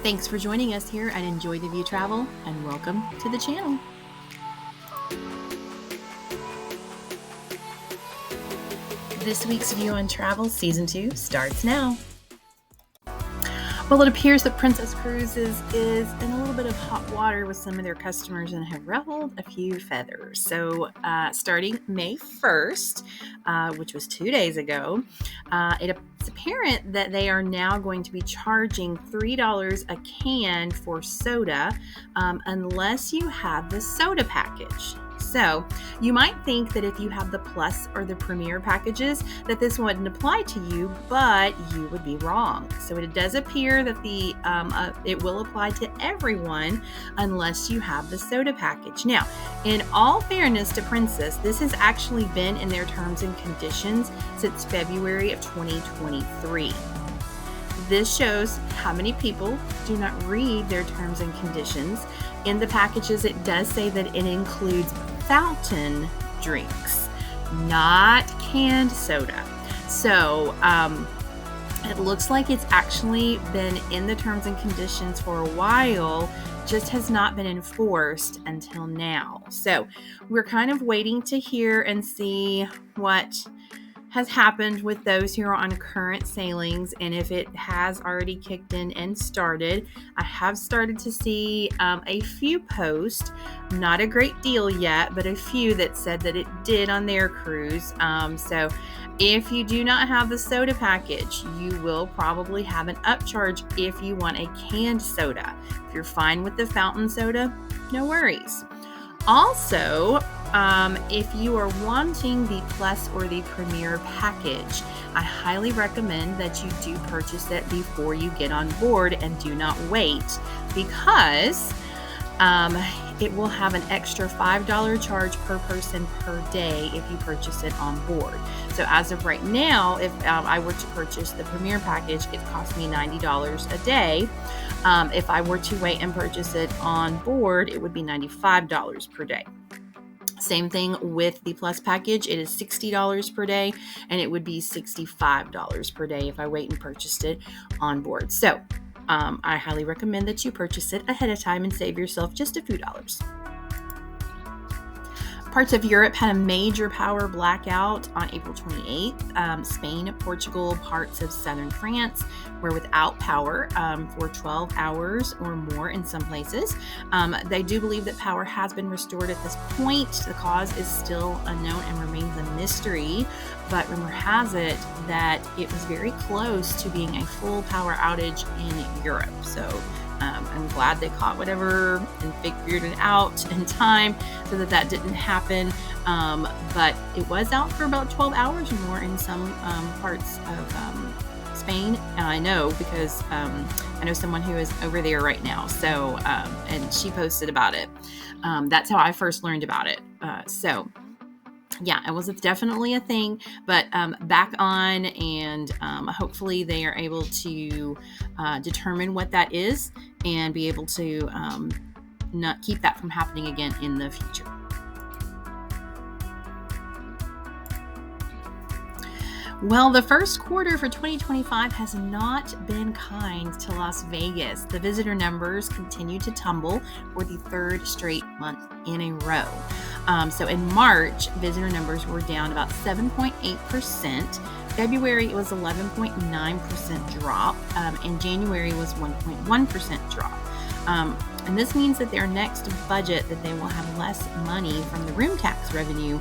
Thanks for joining us here and Enjoy the View Travel, and welcome to the channel. This week's View on Travel Season 2 starts now. Well, it appears that Princess Cruises is in a little bit of hot water with some of their customers and have ruffled a few feathers. So starting May 1st, which was 2 days ago, it's apparent that they are now going to be charging $3 a can for soda unless you have the soda package. So you might think that if you have the Plus or the Premier packages that this wouldn't apply to you, but you would be wrong. So it does appear that it will apply to everyone unless you have the soda package. Now, in all fairness to Princess, this has actually been in their terms and conditions since February of 2023. This shows how many people do not read their terms and conditions. In the packages, it does say that it includes fountain drinks, not canned soda. So it looks like it's actually been in the terms and conditions for a while, just has not been enforced until now. So we're kind of waiting to hear and see what has happened with those who are on current sailings, and if it has already kicked in and started. I have started to see a few posts, not a great deal yet, but a few that said that it did on their cruise. So if you do not have the soda package, you will probably have an upcharge if you want a canned soda. If you're fine with the fountain soda, no worries. Also, if you are wanting the Plus or the Premier package, I highly recommend that you do purchase it before you get on board and do not wait, because it will have an extra $5 charge per person per day if you purchase it on board. So as of right now, if I were to purchase the Premier package, it costs me $90 a day. If I were to wait and purchase it on board, it would be $95 per day. Same thing with the Plus package. It is $60 per day, and it would be $65 per day if I wait and purchased it on board. So I highly recommend that you purchase it ahead of time and save yourself just a few dollars. Parts of Europe had a major power blackout on April 28th. Spain, Portugal, parts of southern France were without power for 12 hours or more in some places. They do believe that power has been restored at this point. The cause is still unknown and remains a mystery, but rumor has it that it was very close to being a full power outage in Europe. So I'm glad they caught whatever and figured it out in time so that didn't happen. But it was out for about 12 hours or more in some parts of Spain. And I know because I know someone who is over there right now. So, and she posted about it. That's how I first learned about it. Yeah, it was definitely a thing, but back on, and hopefully they are able to determine what that is and be able to not keep that from happening again in the future. Well, the first quarter for 2025 has not been kind to Las Vegas. The visitor numbers continue to tumble for the third straight month in a row. So in March, visitor numbers were down about 7.8%. February, it was 11.9% drop. And January was 1.1% drop. And this means that their next budget, that they will have less money from the room tax revenue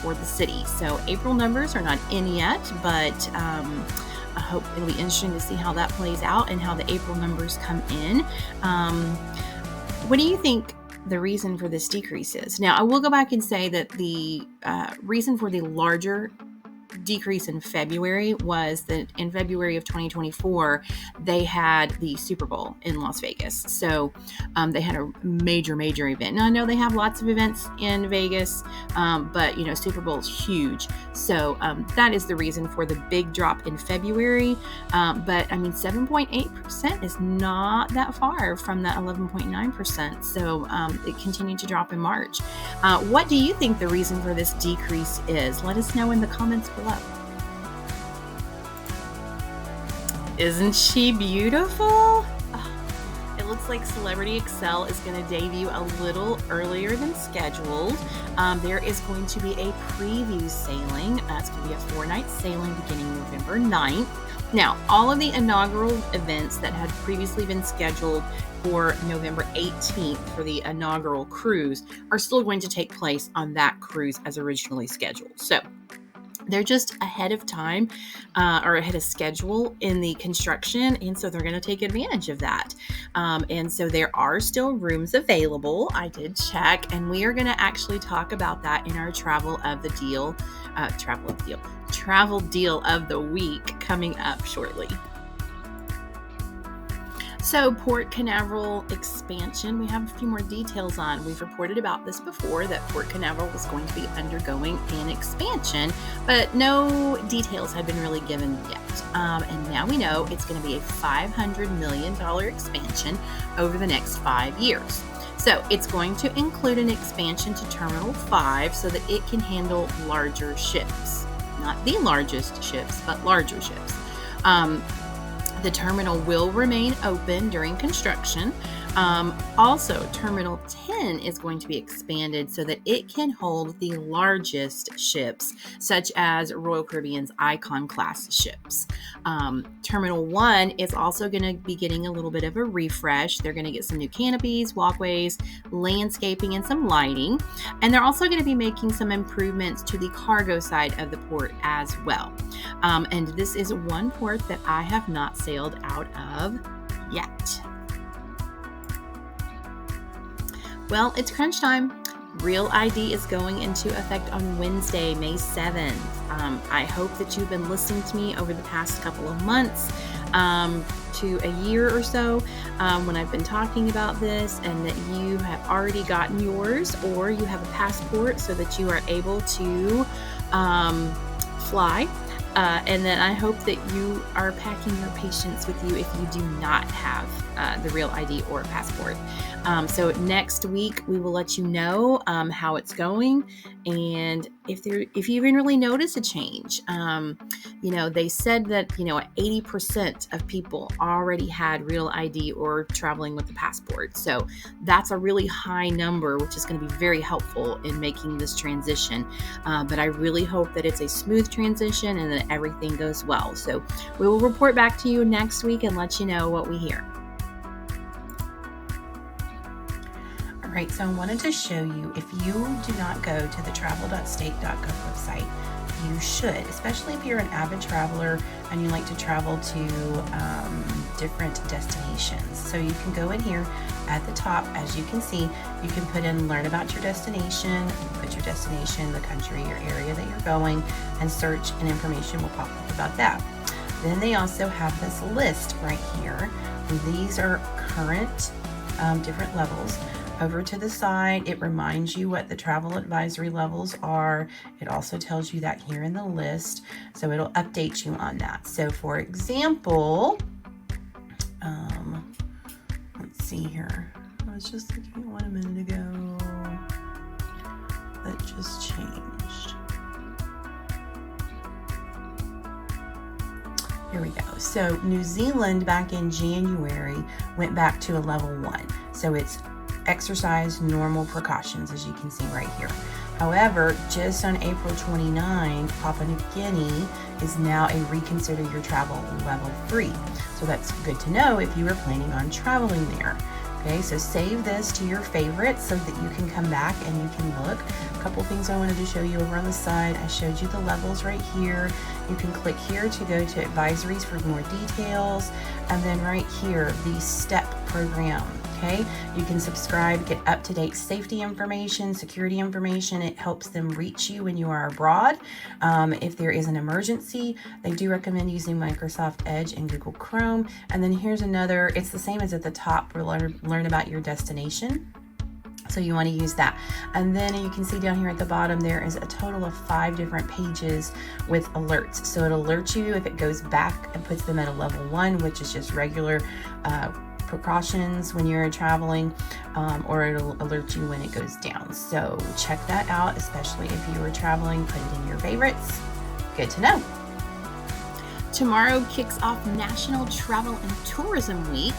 for the city. So April numbers are not in yet, but I hope it'll be interesting to see how that plays out and how the April numbers come in. What do you think the reason for this decrease is? Now, I will go back and say that the reason for the larger decrease in February was that in February of 2024, they had the Super Bowl in Las Vegas. So they had a major event. Now, I know they have lots of events in Vegas, but Super Bowl is huge. So that is the reason for the big drop in February. But I mean, 7.8% is not that far from that 11.9%. So it continued to drop in March. What do you think the reason for this decrease is? Let us know in the comments below. Isn't she beautiful? Oh, looks like Celebrity Excel is going to debut a little earlier than scheduled. There is going to be a preview sailing. It's going to be a 4-night sailing beginning November 9th. Now, all of the inaugural events that had previously been scheduled for November 18th for the inaugural cruise are still going to take place on that cruise as originally scheduled. So they're just ahead of time or ahead of schedule in the construction. And so they're going to take advantage of that. And so there are still rooms available. I did check, and we are going to actually talk about that in our travel deal of the week coming up shortly. So Port Canaveral expansion, we have a few more details on. We've reported about this before, that Port Canaveral was going to be undergoing an expansion, but no details had been really given yet. And now we know it's going to be a $500 million expansion over the next 5 years. So it's going to include an expansion to Terminal 5 so that it can handle larger ships. Not the largest ships, but larger ships. The terminal will remain open during construction. Also, Terminal 10 is going to be expanded so that it can hold the largest ships, such as Royal Caribbean's Icon class ships. Terminal 1 is also going to be getting a little bit of a refresh. They're going to get some new canopies, walkways, landscaping, and some lighting. And they're also going to be making some improvements to the cargo side of the port as well. And this is one port that I have not sailed out of yet. Well, it's crunch time. Real ID is going into effect on Wednesday, May 7th. I hope that you've been listening to me over the past couple of months to a year or so when I've been talking about this, and that you have already gotten yours, or you have a passport so that you are able to fly. And then I hope that you are packing your patience with you if you do not have the Real ID or passport. So next week we will let you know how it's going, and if you even really notice a change. They said that 80% of people already had Real ID or traveling with the passport. So that's a really high number, which is going to be very helpful in making this transition. But I really hope that it's a smooth transition and that everything goes well. So we will report back to you next week and let you know what we hear. All right, so I wanted to show you, if you do not go to the travel.state.gov website, you should, especially if you're an avid traveler and you like to travel to different destinations. So you can go in here at the top, as you can see, you can put in learn about your destination, put your destination, the country, your area that you're going, and search, and information will pop up about that. Then they also have this list right here. And these are current different levels. Over to the side, it reminds you what the travel advisory levels are. It also tells you that here in the list, so it'll update you on that. So for example, let's see here. I was just looking at one a minute ago that just changed. Here we go. So New Zealand back in January went back to a level 1. So it's exercise normal precautions, as you can see right here. However, just on April 29, Papua New Guinea is now a reconsider your travel level 3. So that's good to know if you are planning on traveling there. Okay, so save this to your favorites so that you can come back and you can look. A couple things I wanted to show you over on the side. I showed you the levels right here. You can click here to go to advisories for more details. And then right here, the STEP program. Okay, you can subscribe, get up-to-date safety information, security information. It helps them reach you when you are abroad. If there is an emergency, they do recommend using Microsoft Edge and Google Chrome. And then here's another, it's the same as at the top for learn about your destination. So you want to use that. And then you can see down here at the bottom, there is a total of 5 different pages with alerts. So it'll alert you if it goes back and puts them at a level 1, which is just regular precautions when you're traveling, or it'll alert you when it goes down. So check that out, especially if you are traveling. Put it in your favorites. Good to know. Tomorrow kicks off National Travel and Tourism Week.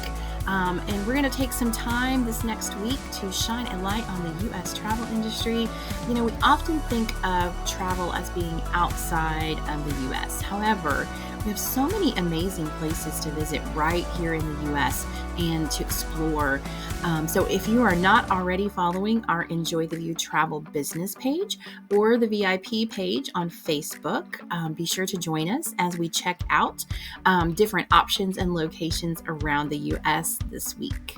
And we're going to take some time this next week to shine a light on the U.S. travel industry. You know, we often think of travel as being outside of the U.S. However, we have so many amazing places to visit right here in the U.S. and to explore. So if you are not already following our Enjoy the View Travel business page or the VIP page on Facebook, be sure to join us as we check out different options and locations around the U.S. this week.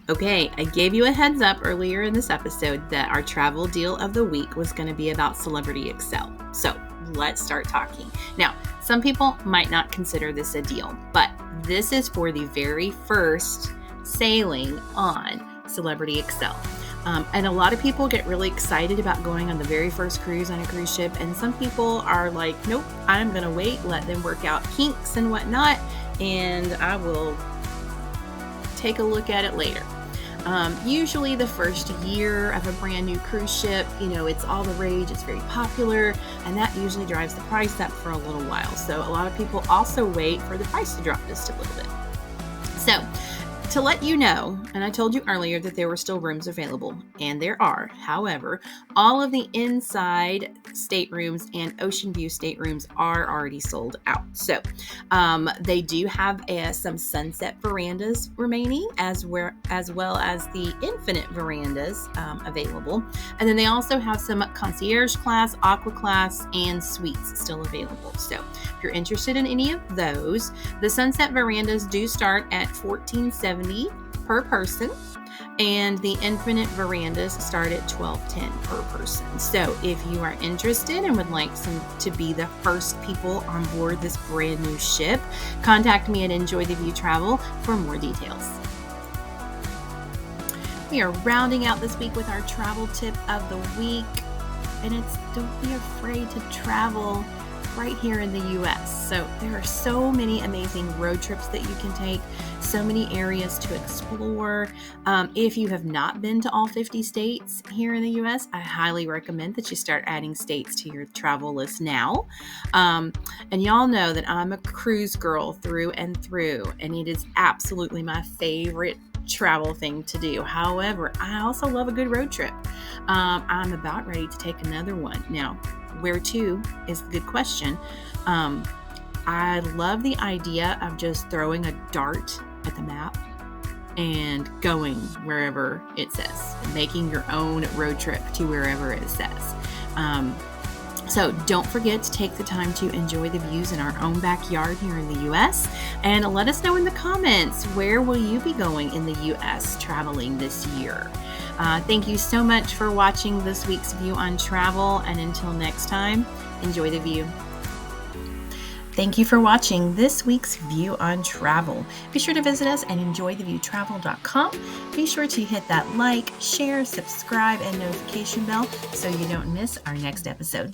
Okay, I gave you a heads up earlier in this episode that our travel deal of the week was going to be about Celebrity Excel. So let's start talking. Now, some people might not consider this a deal, but this is for the very first sailing on Celebrity Excel. And a lot of people get really excited about going on the very first cruise on a cruise ship. And some people are like, nope, I'm going to wait, let them work out kinks and whatnot, and I will take a look at it later. Usually the first year of a brand new cruise ship, it's all the rage, it's very popular, and that usually drives the price up for a little while. So a lot of people also wait for the price to drop just a little bit. So to let you know, and I told you earlier that there were still rooms available, and there are. However, all of the inside staterooms and ocean view staterooms are already sold out. So they do have some sunset verandas remaining, as well as the infinite verandas available. And then they also have some concierge class, aqua class, and suites still available. So if you're interested in any of those, the sunset verandas do start at $14.70 per person, and the infinite verandas start at $12.10 per person. So if you are interested and would like to be the first people on board this brand new ship, contact me at Enjoy the View Travel for more details. We are rounding out this week with our travel tip of the week, and it's don't be afraid to travel right here in the U.S. So there are so many amazing road trips that you can take, so many areas to explore. If you have not been to all 50 states here in the U.S., I highly recommend that you start adding states to your travel list now. And y'all know that I'm a cruise girl through and through, and it is absolutely my favorite travel thing to do. However, I also love a good road trip. I'm about ready to take another one. Now, where to is a good question. I love the idea of just throwing a dart at the map and going wherever it says, making your own road trip to wherever it says. So don't forget to take the time to enjoy the views in our own backyard here in the U.S. and let us know in the comments, where will you be going in the U.S. traveling this year? Thank you so much for watching this week's View on Travel, and until next time, enjoy the view. Thank you for watching this week's View on Travel. Be sure to visit us at enjoytheviewtravel.com. Be sure to hit that like, share, subscribe, and notification bell so you don't miss our next episode.